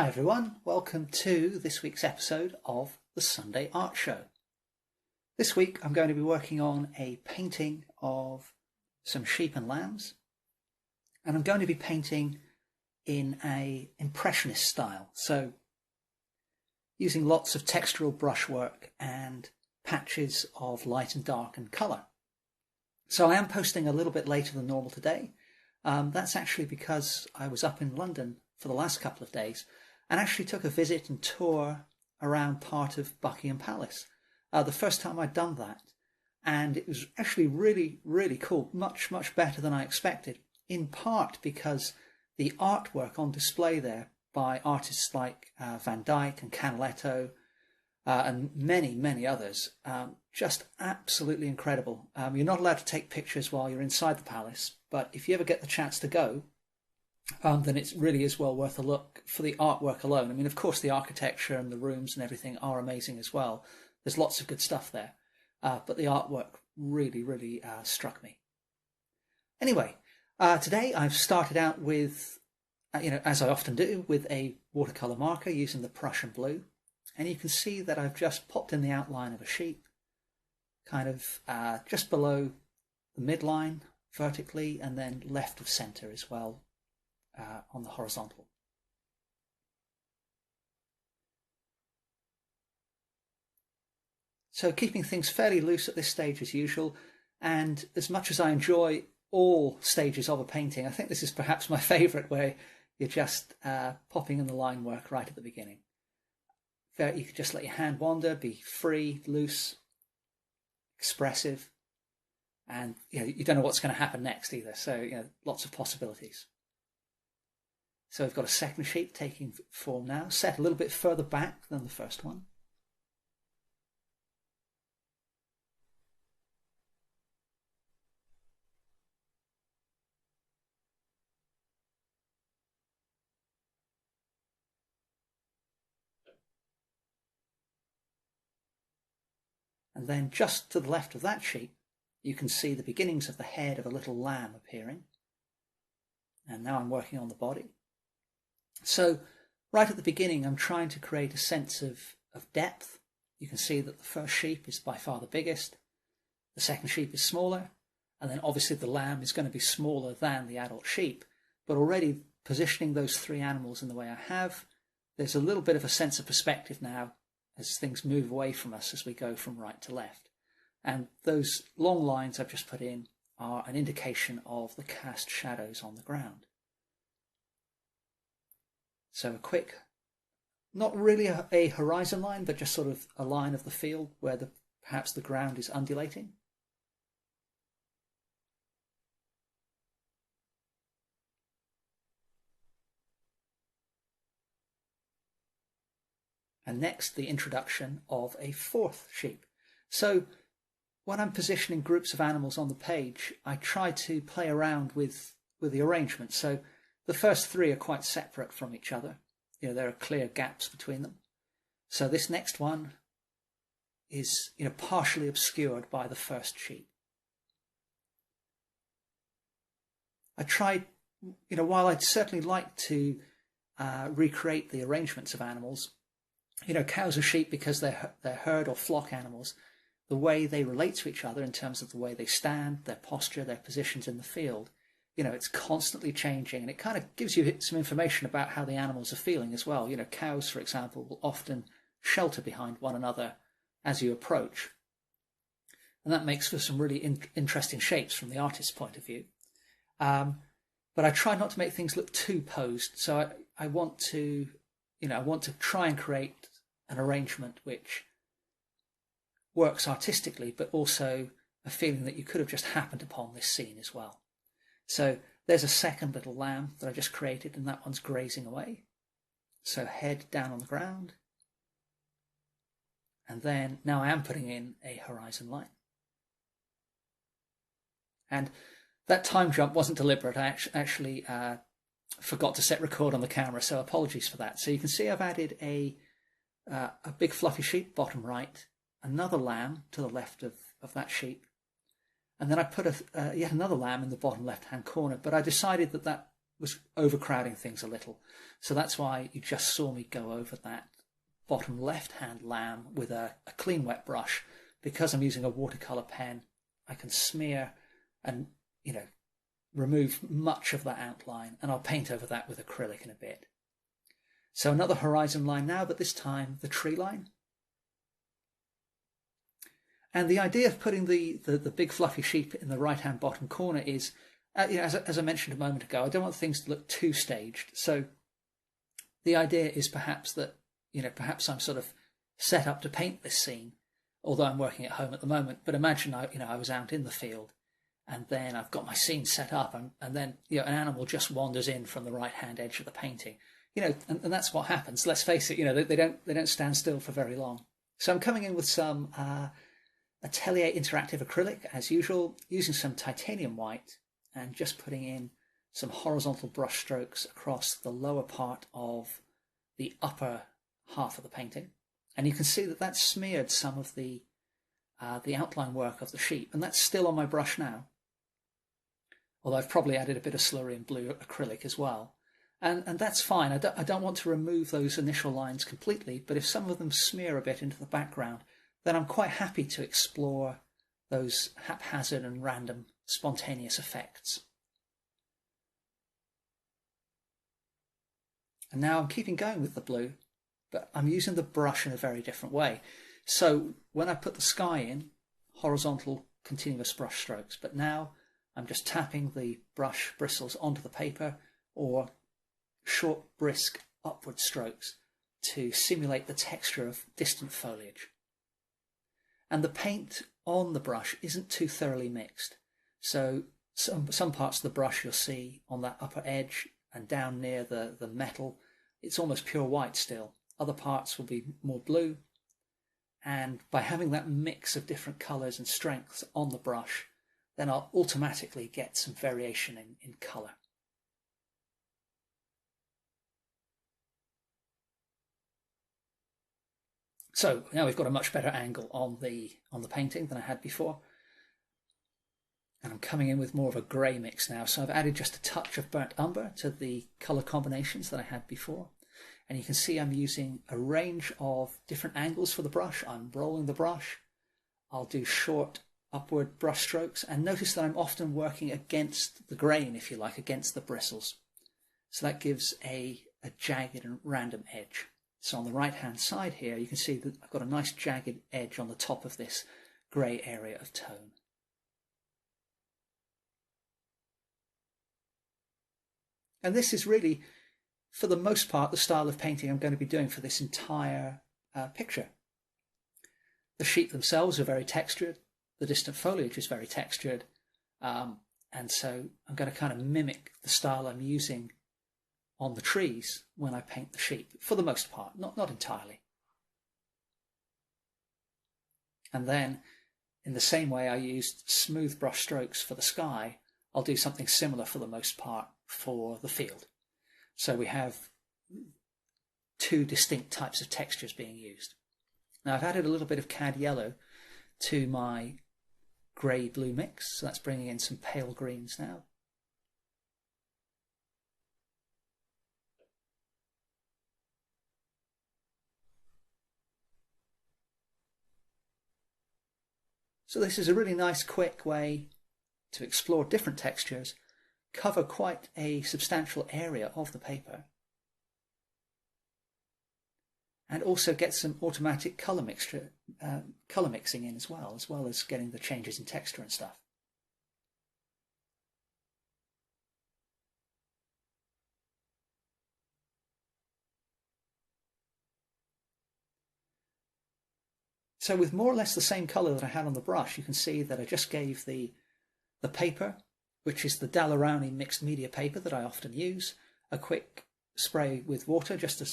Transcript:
Hi everyone, welcome to this week's episode of the Sunday Art Show. This week I'm going to be working on a painting of some sheep and lambs, and I'm going to be painting in an Impressionist style, so using lots of textural brushwork and patches of light and dark and colour. So I am posting a little bit later than normal today. That's actually because I was up in London for the last couple of days and actually took a visit and tour around part of Buckingham Palace. The first time I'd done that, and it was actually really cool, much better than I expected, in part because the artwork on display there by artists like Van Dyck and Canaletto and many others, just absolutely incredible. You're not allowed to take pictures while you're inside the palace, but if you ever get the chance to go, then it really is well worth a look for the artwork alone. I mean, of course, the architecture and the rooms and everything are amazing as well. There's lots of good stuff there, but the artwork really struck me. Anyway, today I've started out with, as I often do, with a watercolour marker using the Prussian blue. And you can see that I've just popped in the outline of a sheep, kind of just below the midline vertically, and then left of centre as well on the horizontal. So keeping things fairly loose at this stage as usual, and as much as I enjoy all stages of a painting, I think this is perhaps my favourite, where you're just popping in the line work right at the beginning. You can just let your hand wander, be free, loose, expressive, and you don't know what's going to happen next either. So lots of possibilities. So we've got a second sheep taking form now, set a little bit further back than the first one. And then just to the left of that sheep, you can see the beginnings of the head of a little lamb appearing. And now I'm working on the body. So right at the beginning, I'm trying to create a sense of depth. You can see that the first sheep is by far the biggest. The second sheep is smaller. And then obviously the lamb is going to be smaller than the adult sheep. But already positioning those three animals in the way I have, there's a little bit of a sense of perspective now as things move away from us as we go from right to left. And those long lines I've just put in are an indication of the cast shadows on the ground. So a quick, not really a horizon line, but just sort of a line of the field where perhaps the ground is undulating. And next, the introduction of a fourth sheep. So when I'm positioning groups of animals on the page, I try to play around with the arrangement. So the first three are quite separate from each other. There are clear gaps between them. So this next one is partially obscured by the first sheep. I tried, while I'd certainly like to recreate the arrangements of animals, cows or sheep, because they're herd or flock animals, the way they relate to each other in terms of the way they stand, their posture, their positions in the field, it's constantly changing, and it kind of gives you some information about how the animals are feeling as well. Cows, for example, will often shelter behind one another as you approach. And that makes for some really interesting shapes from the artist's point of view. But I try not to make things look too posed. So I want to try and create an arrangement which works artistically, but also a feeling that you could have just happened upon this scene as well. So there's a second little lamb that I just created, and that one's grazing away. So head down on the ground. And then now I am putting in a horizon line. And that time jump wasn't deliberate. I actually forgot to set record on the camera, so apologies for that. So you can see I've added a big fluffy sheep, bottom right, another lamb to the left of that sheep, and then I put yet another lamb in the bottom left-hand corner. But I decided that was overcrowding things a little. So that's why you just saw me go over that bottom left-hand lamb with a clean wet brush. Because I'm using a watercolor pen, I can smear and, remove much of that outline, and I'll paint over that with acrylic in a bit. So another horizon line now, but this time the tree line. And the idea of putting the big fluffy sheep in the right-hand bottom corner is, as I mentioned a moment ago, I don't want things to look too staged. So the idea is perhaps that, perhaps I'm sort of set up to paint this scene, although I'm working at home at the moment. But imagine I was out in the field, and then I've got my scene set up, and then an animal just wanders in from the right-hand edge of the painting. And that's what happens. Let's face it, they don't stand still for very long. So I'm coming in with some Atelier Interactive acrylic, as usual, using some titanium white, and just putting in some horizontal brush strokes across the lower part of the upper half of the painting. And you can see that that's smeared some of the outline work of the sheep, and that's still on my brush now. Although I've probably added a bit of Silurian blue acrylic as well. And that's fine. I don't want to remove those initial lines completely, but if some of them smear a bit into the background, then I'm quite happy to explore those haphazard and random spontaneous effects. And now I'm keeping going with the blue, but I'm using the brush in a very different way. So when I put the sky in, horizontal continuous brush strokes, but now I'm just tapping the brush bristles onto the paper, or short brisk upward strokes to simulate the texture of distant foliage. And the paint on the brush isn't too thoroughly mixed. So some parts of the brush you'll see on that upper edge and down near the metal, it's almost pure white still. Other parts will be more blue. And by having that mix of different colours and strengths on the brush, then I'll automatically get some variation in colour. So now we've got a much better angle on the painting than I had before. And I'm coming in with more of a grey mix now. So I've added just a touch of burnt umber to the colour combinations that I had before. And you can see I'm using a range of different angles for the brush. I'm rolling the brush. I'll do short upward brush strokes. And notice that I'm often working against the grain, if you like, against the bristles. So that gives a jagged and random edge. So on the right-hand side here, you can see that I've got a nice jagged edge on the top of this grey area of tone. And this is really, for the most part, the style of painting I'm going to be doing for this entire picture. The sheep themselves are very textured. The distant foliage is very textured. And so I'm going to kind of mimic the style I'm using on the trees when I paint the sheep, for the most part, not entirely. And then, in the same way I used smooth brush strokes for the sky, I'll do something similar for the most part for the field. So we have two distinct types of textures being used. Now I've added a little bit of cad yellow to my grey-blue mix, so that's bringing in some pale greens now. So this is a really nice, quick way to explore different textures, cover quite a substantial area of the paper, and also get some automatic colour mixing in as well as getting the changes in texture and stuff. So with more or less the same colour that I had on the brush, you can see that I just gave the paper, which is the Daler-Rowney mixed media paper that I often use, a quick spray with water just to